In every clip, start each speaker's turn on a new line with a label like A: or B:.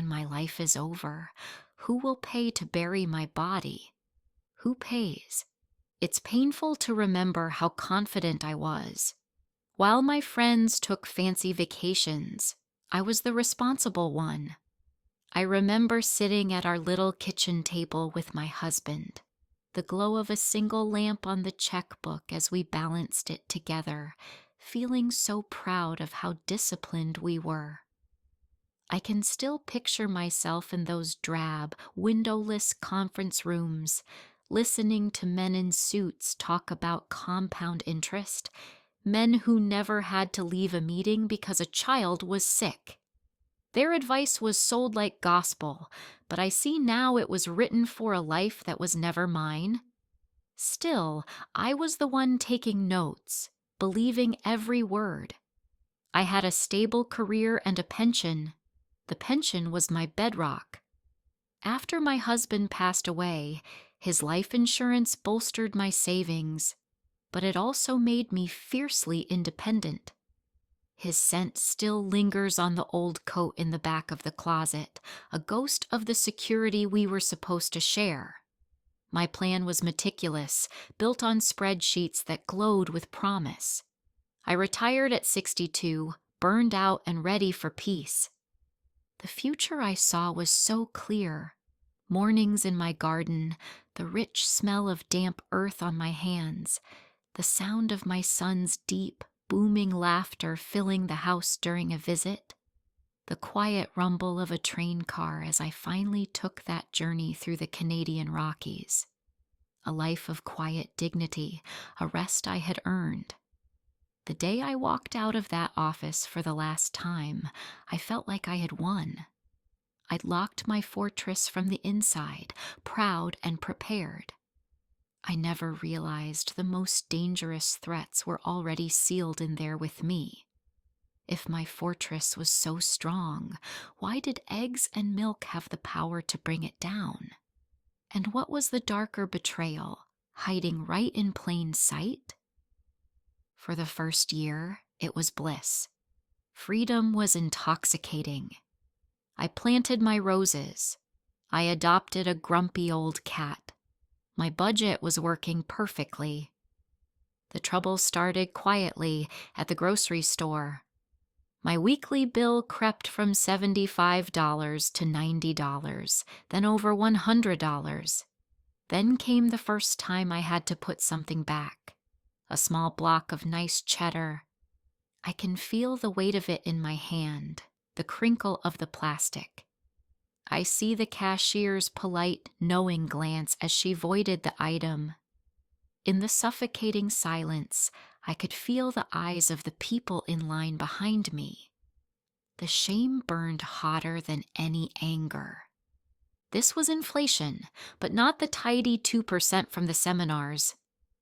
A: when my life is over? Who will pay to bury my body? Who pays? It's painful to remember how confident I was. While my friends took fancy vacations, I was the responsible one. I remember sitting at our little kitchen table with my husband, the glow of a single lamp on the checkbook as we balanced it together, feeling so proud of how disciplined we were. I can still picture myself in those drab, windowless conference rooms, listening to men in suits talk about compound interest, men who never had to leave a meeting because a child was sick. Their advice was sold like gospel, but I see now it was written for a life that was never mine. Still, I was the one taking notes, believing every word. I had a stable career and a pension. The pension was my bedrock. After my husband passed away, his life insurance bolstered my savings, but it also made me fiercely independent. His scent still lingers on the old coat in the back of the closet, a ghost of the security we were supposed to share. My plan was meticulous, built on spreadsheets that glowed with promise. I retired at 62, burned out and ready for peace. The future I saw was so clear. Mornings in my garden, the rich smell of damp earth on my hands, the sound of my son's deep, booming laughter filling the house during a visit, the quiet rumble of a train car as I finally took that journey through the Canadian Rockies. A life of quiet dignity, a rest I had earned. The day I walked out of that office for the last time, I felt like I had won. I'd locked my fortress from the inside, proud and prepared. I never realized the most dangerous threats were already sealed in there with me. If my fortress was so strong, why did eggs and milk have the power to bring it down? And what was the darker betrayal, hiding right in plain sight? For the first year, it was bliss. Freedom was intoxicating. I planted my roses. I adopted a grumpy old cat. My budget was working perfectly. The trouble started quietly at the grocery store. My weekly bill crept from $75 to $90, then over $100. Then came the first time I had to put something back. A small block of nice cheddar. I can feel the weight of it in my hand, the crinkle of the plastic. I see the cashier's polite, knowing glance as she voided the item. In the suffocating silence, I could feel the eyes of the people in line behind me. The shame burned hotter than any anger. This was inflation, but not the tidy 2% from the seminars.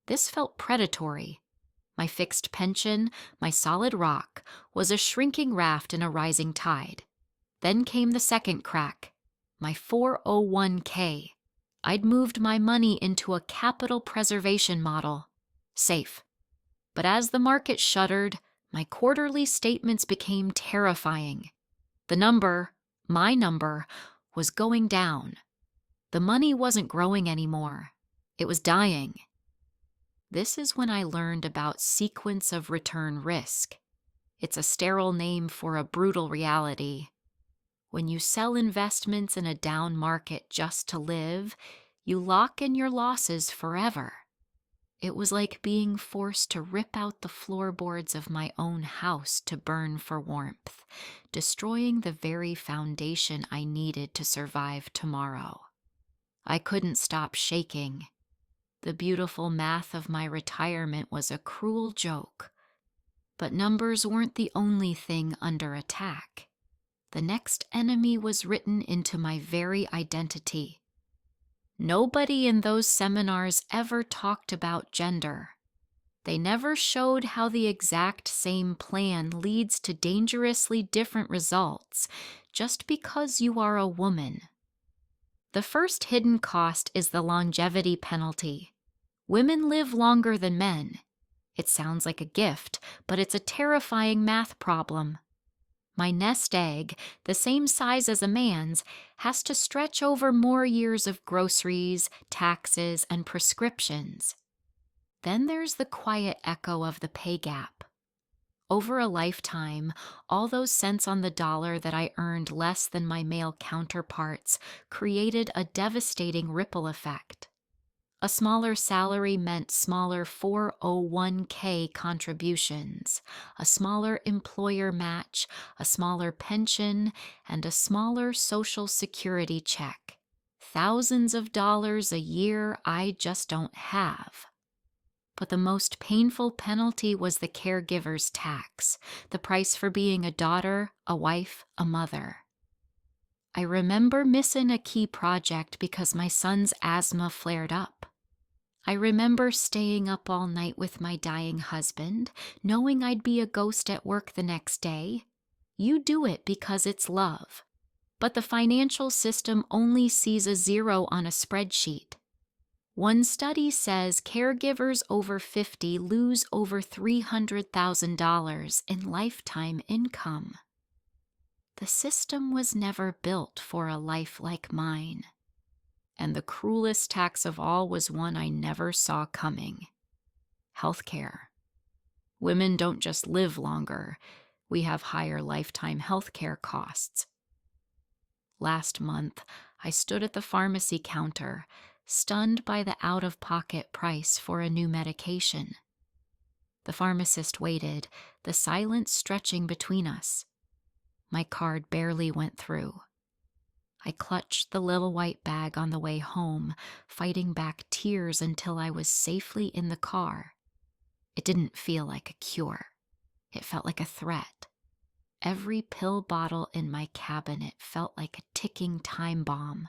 A: This felt predatory. My fixed pension, my solid rock, was a shrinking raft in a rising tide. Then came the second crack. My 401k. I'd moved my money into a capital preservation model. Safe. But as the market shuddered, my quarterly statements became terrifying. The number, my number, was going down. The money wasn't growing anymore. It was dying. This is when I learned about sequence of return risk. It's a sterile name for a brutal reality. When you sell investments in a down market just to live, you lock in your losses forever. It was like being forced to rip out the floorboards of my own house to burn for warmth, destroying the very foundation I needed to survive tomorrow. I couldn't stop shaking. The beautiful math of my retirement was a cruel joke. But numbers weren't the only thing under attack. The next enemy was written into my very identity. Nobody in those seminars ever talked about gender. They never showed how the exact same plan leads to dangerously different results just because you are a woman. The first hidden cost is the longevity penalty. Women live longer than men. It sounds like a gift, but it's a terrifying math problem. My nest egg, the same size as a man's, has to stretch over more years of groceries, taxes, and prescriptions. Then there's the quiet echo of the pay gap. Over a lifetime, all those cents on the dollar that I earned less than my male counterparts created a devastating ripple effect. A smaller salary meant smaller 401k contributions, a smaller employer match, a smaller pension, and a smaller Social Security check. Thousands of dollars a year I just don't have. But the most painful penalty was the caregiver's tax, the price for being a daughter, a wife, a mother. I remember missing a key project because my son's asthma flared up. I remember staying up all night with my dying husband, knowing I'd be a ghost at work the next day. You do it because it's love. But the financial system only sees a zero on a spreadsheet. One study says caregivers over 50 lose over $300,000 in lifetime income. The system was never built for a life like mine. And the cruelest tax of all was one I never saw coming. Healthcare. Women don't just live longer, we have higher lifetime healthcare costs. Last month, I stood at the pharmacy counter, stunned by the out-of-pocket price for a new medication. The pharmacist waited, the silence stretching between us. My card barely went through. I clutched the little white bag on the way home, fighting back tears until I was safely in the car. It didn't feel like a cure. It felt like a threat. Every pill bottle in my cabinet felt like a ticking time bomb.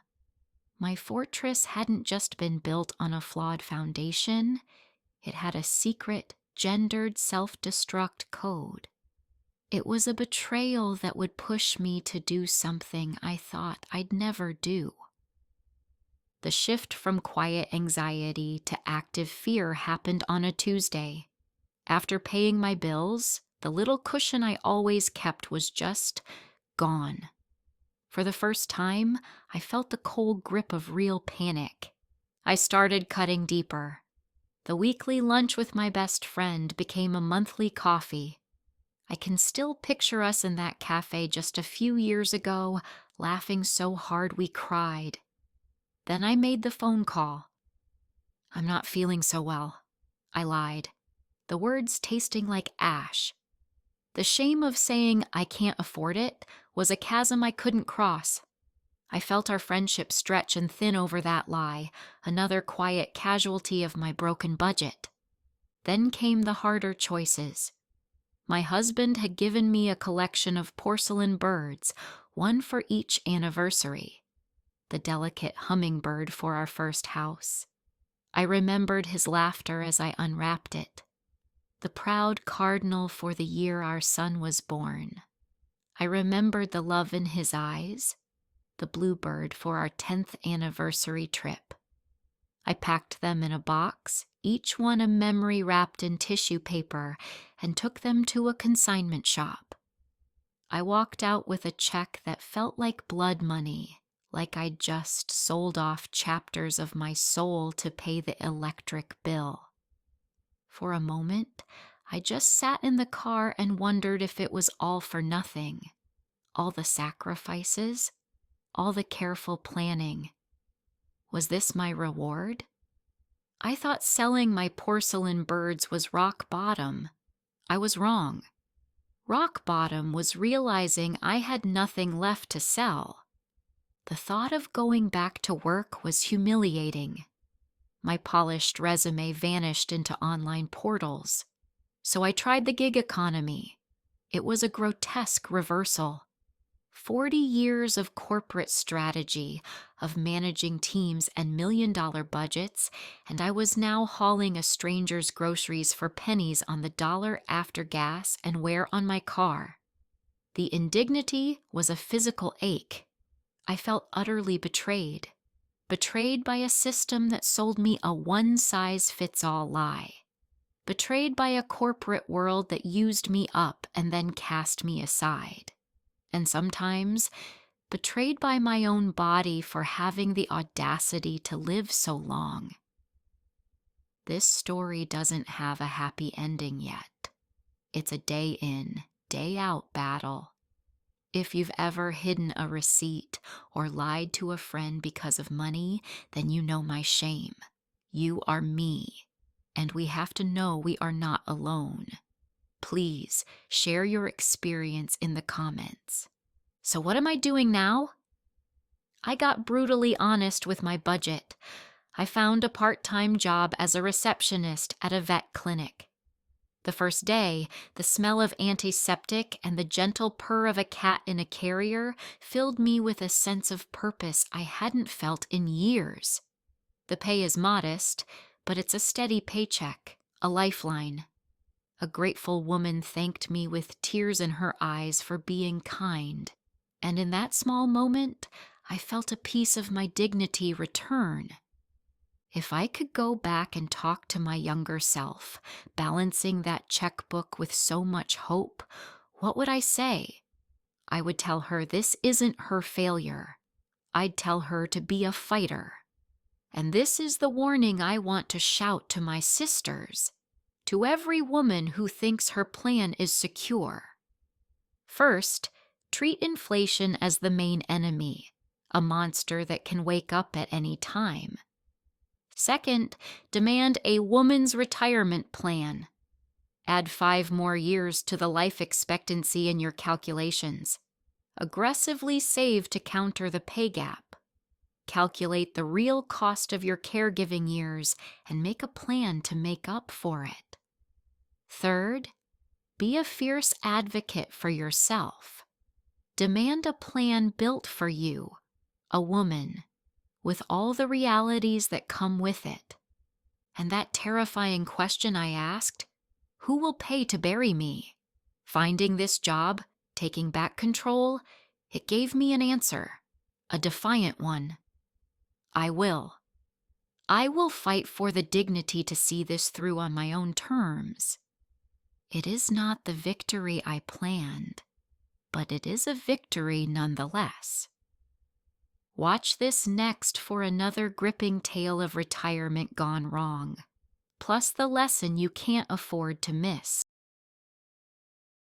A: My fortress hadn't just been built on a flawed foundation. It had a secret, gendered self-destruct code. It was a betrayal that would push me to do something I thought I'd never do. The shift from quiet anxiety to active fear happened on a Tuesday. After paying my bills, the little cushion I always kept was just gone. For the first time, I felt the cold grip of real panic. I started cutting deeper. The weekly lunch with my best friend became a monthly coffee. I can still picture us in that cafe just a few years ago, laughing so hard we cried. Then I made the phone call. "I'm not feeling so well," I lied, the words tasting like ash. The shame of saying I can't afford it was a chasm I couldn't cross. I felt our friendship stretch and thin over that lie, another quiet casualty of my broken budget. Then came the harder choices. My husband had given me a collection of porcelain birds, one for each anniversary. The delicate hummingbird for our first house. I remembered his laughter as I unwrapped it. The proud cardinal for the year our son was born. I remembered the love in his eyes. The bluebird for our 10th anniversary trip. I packed them in a box, each one a memory wrapped in tissue paper, and took them to a consignment shop. I walked out with a check that felt like blood money, like I'd just sold off chapters of my soul to pay the electric bill. For a moment, I just sat in the car and wondered if it was all for nothing. All the sacrifices, all the careful planning. Was this my reward? I thought selling my porcelain birds was rock bottom. I was wrong. Rock bottom was realizing I had nothing left to sell. The thought of going back to work was humiliating. My polished resume vanished into online portals. So I tried the gig economy. It was a grotesque reversal. 40 years of corporate strategy, of managing teams and million-dollar budgets, and I was now hauling a stranger's groceries for pennies on the dollar after gas and wear on my car. The indignity was a physical ache. I felt utterly betrayed. Betrayed by a system that sold me a one-size-fits-all lie. Betrayed by a corporate world that used me up and then cast me aside. and sometimes betrayed by my own body for having the audacity to live so long. This story doesn't have a happy ending yet. It's a day in, day out battle. If you've ever hidden a receipt or lied to a friend because of money, then you know my shame. You are me, and we have to know we are not alone. Please share your experience in the comments. So what am I doing now? I got brutally honest with my budget. I found a part-time job as a receptionist at a vet clinic. The first day, the smell of antiseptic and the gentle purr of a cat in a carrier filled me with a sense of purpose I hadn't felt in years. The pay is modest, but it's a steady paycheck, a lifeline. A grateful woman thanked me with tears in her eyes for being kind, and in that small moment, I felt a piece of my dignity return. If I could go back and talk to my younger self, balancing that checkbook with so much hope, what would I say? I would tell her this isn't her failure. I'd tell her to be a fighter. And this is the warning I want to shout to my sisters, to every woman who thinks her plan is secure. First, treat inflation as the main enemy, a monster that can wake up at any time. Second, demand a woman's retirement plan. Add 5 more years to the life expectancy in your calculations. Aggressively save to counter the pay gap. Calculate the real cost of your caregiving years and make a plan to make up for it. Third, be a fierce advocate for yourself. Demand a plan built for you, a woman, with all the realities that come with it. And that terrifying question I asked, who will pay to bury me? Finding this job, taking back control, it gave me an answer, a defiant one. I will. I will fight for the dignity to see this through on my own terms. It is not the victory I planned, but it is a victory nonetheless. Watch this next for another gripping tale of retirement gone wrong, plus the lesson you can't afford to miss.